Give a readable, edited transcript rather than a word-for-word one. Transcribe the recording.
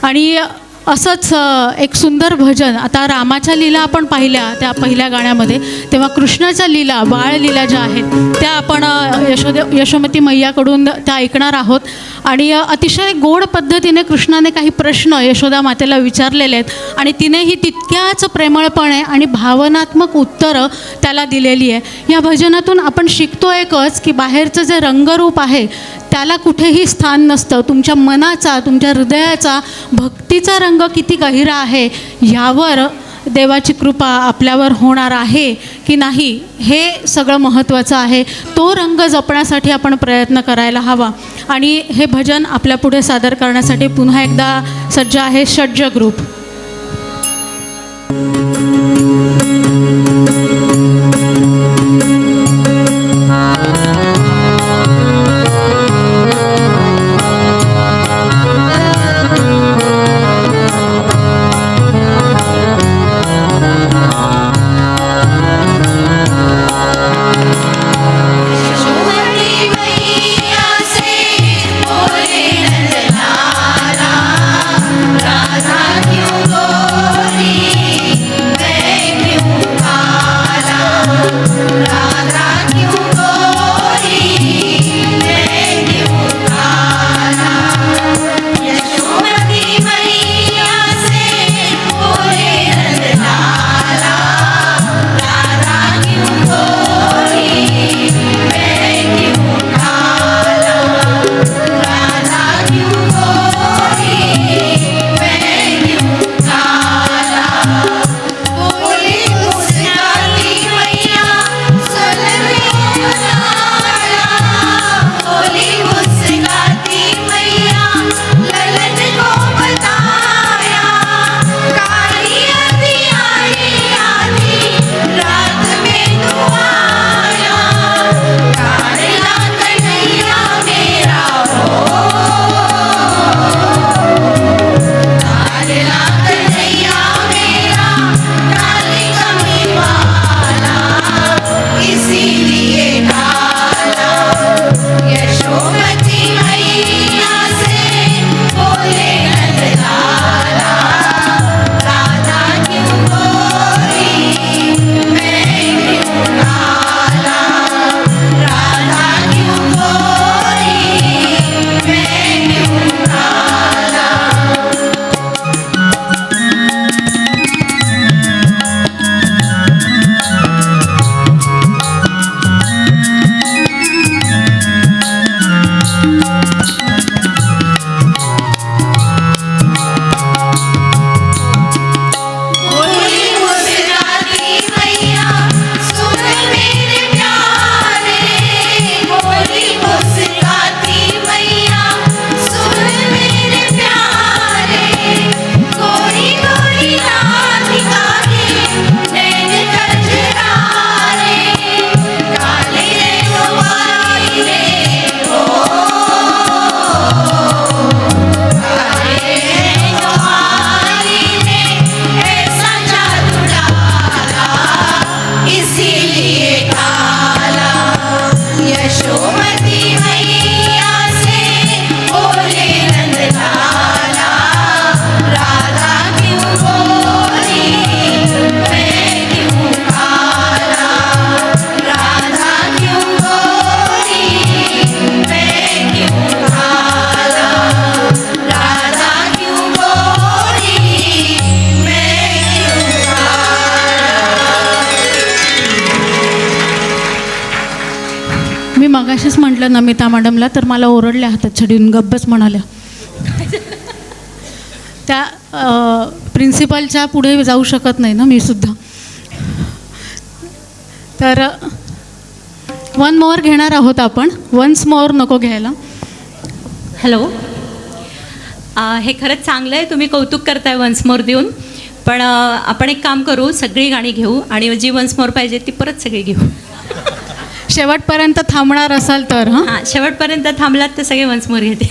आणि असंच एक सुंदर भजन, आता रामाच्या लीला आपण पाहिल्या त्या पहिल्या गाण्यामध्ये, तेव्हा कृष्णाच्या लीला, बाळलीला ज्या आहेत त्या आपण यशोमती मैयाकडून त्या ऐकणार आहोत. आणि अतिशय गोड पद्धतीने कृष्णाने काही प्रश्न यशोदा मातेला विचारलेले आहेत आणि तिनेही तितक्याच प्रेमळपणे आणि भावनात्मक उत्तरं त्याला दिलेली आहे. या भजनातून आपण शिकतो एकच की बाहेरचं जे रंगरूप आहे त्याला कुठेही स्थान नसतं. तुमच्या मनाचा, तुमच्या हृदयाचा, भक्तीचा रंग किती गहिरा आहे यावर देवाची कृपा आपल्यावर होणार आहे की नाही हे सगळं महत्त्वाचं आहे. तो रंग जपण्यासाठी आपण प्रयत्न करायला हवा. आणि हे भजन आपल्यापुढे सादर करण्यासाठी पुन्हा एकदा सज्ज आहे षड्ज ग्रुप. मगाशीच म्हटलं नमिता मॅडमला, तर मला ओरडल्या हातात छडीन गब्बच म्हणाल्या. त्या प्रिन्सिपलच्या पुढे जाऊ शकत नाही ना मी सुद्धा. तर वन मोर घेणार आहोत आपण. वन्स मोर नको घ्यायला. हॅलो, हे खरंच चांगलं आहे, तुम्ही कौतुक करताय वन्स मोर देऊन. पण आपण एक काम करू, सगळी गाणी घेऊ आणि जी वन्स मोर पाहिजे ती परत सगळी घेऊ. शेवटपर्यंत थांबणार असाल तर. हां, शेवटपर्यंत थांबलात तर सगळे वन्स मोर घेते.